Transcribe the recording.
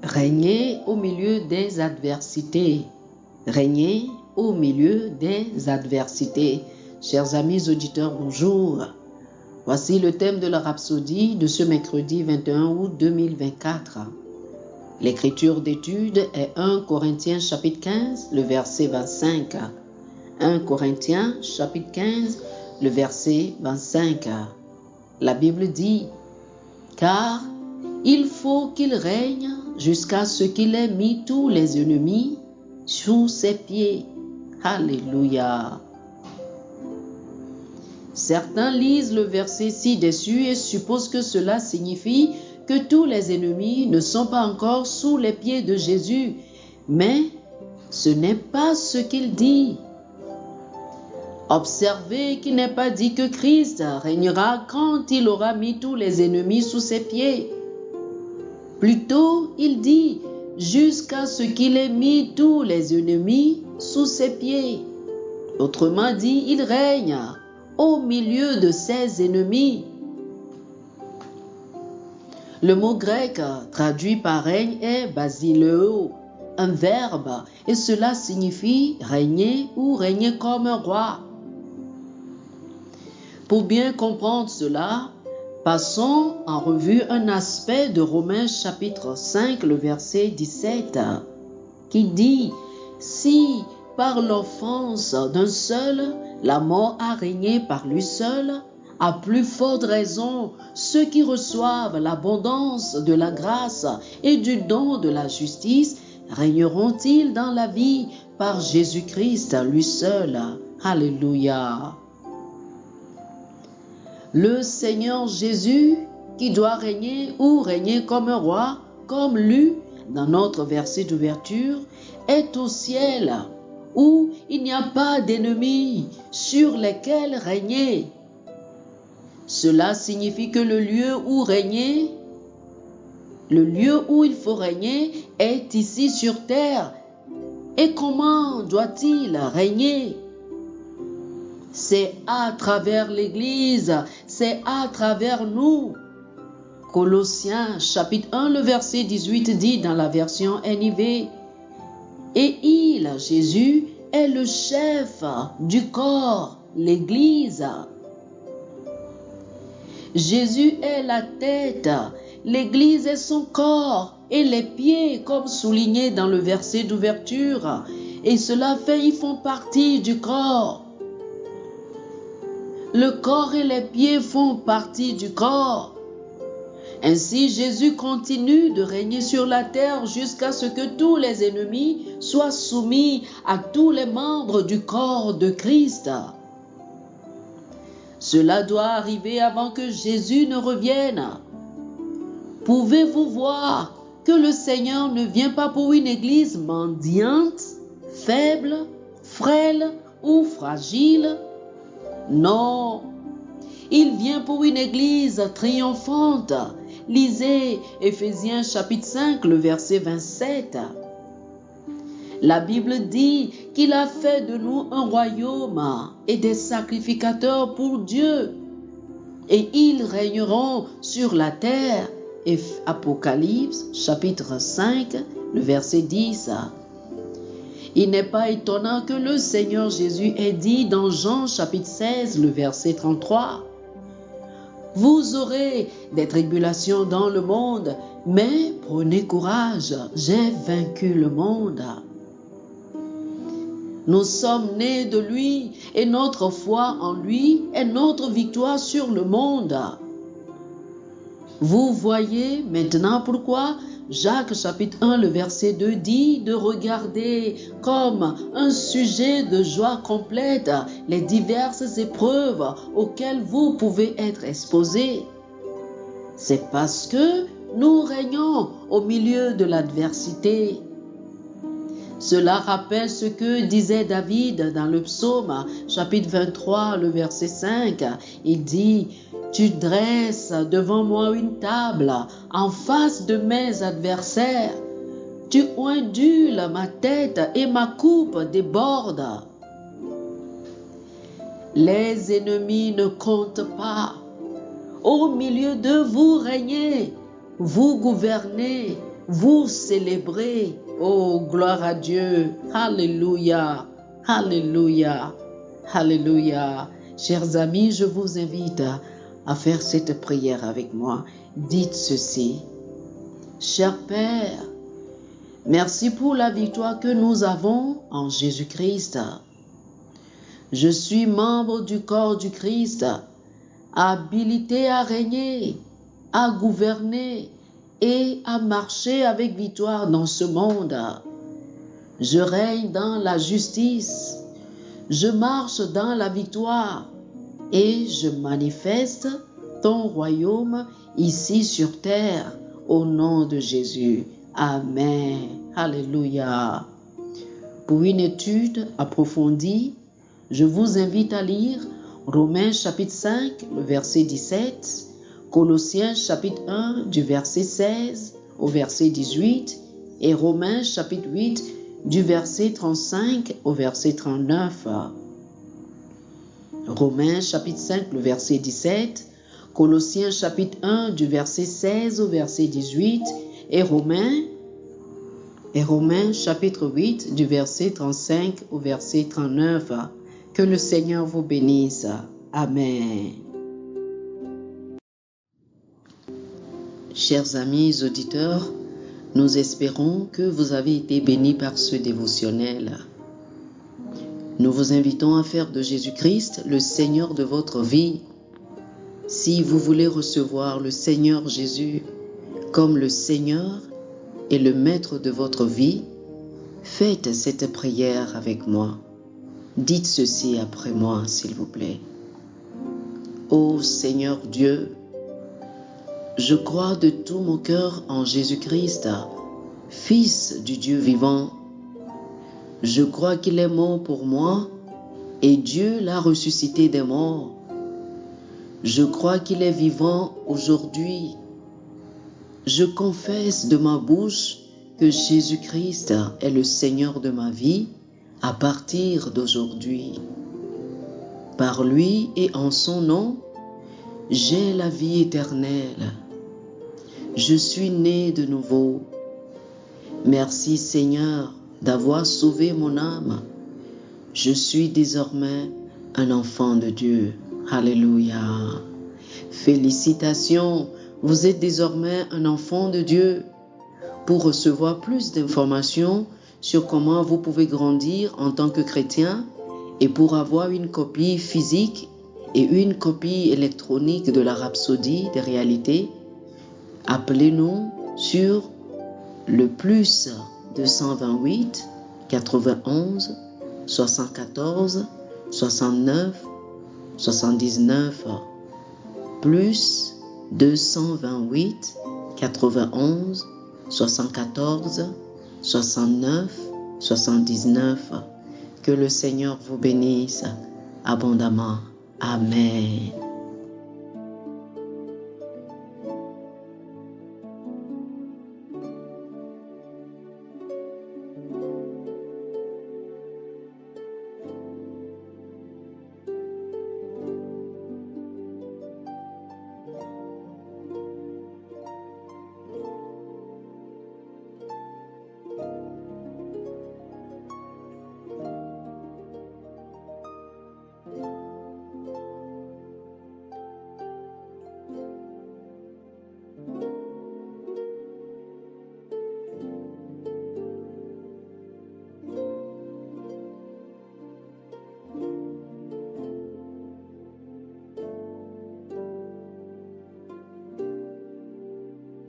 Régnez au milieu des adversités. Régnez au milieu des adversités. Chers amis auditeurs, bonjour. Voici le thème de la rhapsodie de ce mercredi 21 août 2024. L'écriture d'étude est 1 Corinthiens chapitre 15, le verset 25. 1 Corinthiens chapitre 15, le verset 25. La Bible dit, « Car il faut qu'il règne jusqu'à ce qu'il ait mis tous les ennemis sous ses pieds. » Alléluia. Certains lisent le verset ci-dessus et supposent que cela signifie que tous les ennemis ne sont pas encore sous les pieds de Jésus. Mais ce n'est pas ce qu'il dit. Observez qu'il n'est pas dit que Christ régnera quand il aura mis tous les ennemis sous ses pieds. Plutôt, il dit jusqu'à ce qu'il ait mis tous les ennemis sous ses pieds. Autrement dit, il règne au milieu de ses ennemis. Le mot grec traduit par règne est basileo, un verbe, et cela signifie régner ou régner comme un roi. Pour bien comprendre cela, passons en revue un aspect de Romains chapitre 5, le verset 17, qui dit « Si par l'offense d'un seul, la mort a régné par lui seul, à plus forte raison, ceux qui reçoivent l'abondance de la grâce et du don de la justice régneront-ils dans la vie par Jésus-Christ lui seul. » Alléluia. Le Seigneur Jésus, qui doit régner ou régner comme un roi, comme lu dans notre verset d'ouverture, est au ciel, où il n'y a pas d'ennemis sur lesquels régner. Cela signifie que le lieu où régner, le lieu où il faut régner est ici sur terre. Et comment doit-il régner? C'est à travers l'Église, c'est à travers nous. Colossiens chapitre 1, le verset 18 dit dans la version NIV, « Et il, Jésus, est le chef du corps, l'Église. » Jésus est la tête, l'Église est son corps et les pieds comme souligné dans le verset d'ouverture. Et cela fait, ils font partie du corps. Le corps et les pieds font partie du corps. Ainsi, Jésus continue de régner sur la terre jusqu'à ce que tous les ennemis soient soumis à tous les membres du corps de Christ. Cela doit arriver avant que Jésus ne revienne. Pouvez-vous voir que le Seigneur ne vient pas pour une église mendiante, faible, frêle ou fragile? Non, il vient pour une église triomphante. Lisez Éphésiens chapitre 5, le verset 27. La Bible dit qu'il a fait de nous un royaume et des sacrificateurs pour Dieu. Et ils régneront sur la terre. Apocalypse chapitre 5, le verset 10. Il n'est pas étonnant que le Seigneur Jésus ait dit dans Jean chapitre 16, le verset 33, « Vous aurez des tribulations dans le monde, mais prenez courage, j'ai vaincu le monde. » Nous sommes nés de lui et notre foi en lui est notre victoire sur le monde. Vous voyez maintenant pourquoi Jacques chapitre 1, le verset 2 dit de regarder comme un sujet de joie complète les diverses épreuves auxquelles vous pouvez être exposés. C'est parce que nous régnons au milieu de l'adversité. Cela rappelle ce que disait David dans le psaume chapitre 23, le verset 5. Il dit « Tu dresses devant moi une table en face de mes adversaires. Tu ondules ma tête et ma coupe déborde. » Les ennemis ne comptent pas. Au milieu d'eux, vous régnez, vous gouvernez, vous célébrez. Oh, gloire à Dieu. Alléluia. Alléluia. Alléluia. Chers amis, je vous invite à faire cette prière avec moi. Dites ceci. Cher Père, merci pour la victoire que nous avons en Jésus-Christ. Je suis membre du corps du Christ, habilité à régner, à gouverner et à marcher avec victoire dans ce monde. Je règne dans la justice, je marche dans la victoire et je manifeste ton royaume ici sur terre au nom de Jésus. Amen. Alléluia. Pour une étude approfondie, je vous invite à lire Romains chapitre 5, le verset 17, Colossiens chapitre 1, du verset 16 au verset 18, et Romains chapitre 8, du verset 35 au verset 39. Romains chapitre 5, le verset 17, Colossiens chapitre 1, du verset 16 au verset 18, et Romains chapitre 8, du verset 35 au verset 39. Que le Seigneur vous bénisse. Amen. Chers amis auditeurs, nous espérons que vous avez été bénis par ce dévotionnel. Nous vous invitons à faire de Jésus-Christ le Seigneur de votre vie. Si vous voulez recevoir le Seigneur Jésus comme le Seigneur et le Maître de votre vie, faites cette prière avec moi. Dites ceci après moi, s'il vous plaît. Ô Seigneur Dieu, je crois de tout mon cœur en Jésus-Christ, Fils du Dieu vivant. Je crois qu'il est mort pour moi et Dieu l'a ressuscité des morts. Je crois qu'il est vivant aujourd'hui. Je confesse de ma bouche que Jésus-Christ est le Seigneur de ma vie à partir d'aujourd'hui. Par lui et en son nom, j'ai la vie éternelle. Je suis né de nouveau. Merci Seigneur d'avoir sauvé mon âme. Je suis désormais un enfant de Dieu. Alléluia. Félicitations, vous êtes désormais un enfant de Dieu. Pour recevoir plus d'informations sur comment vous pouvez grandir en tant que chrétien et pour avoir une copie physique et une copie électronique de la Rhapsodie des réalités, appelez-nous sur le plus 228 91 74 69 79 plus 228 91 74 69 79. Que le Seigneur vous bénisse abondamment. Amen.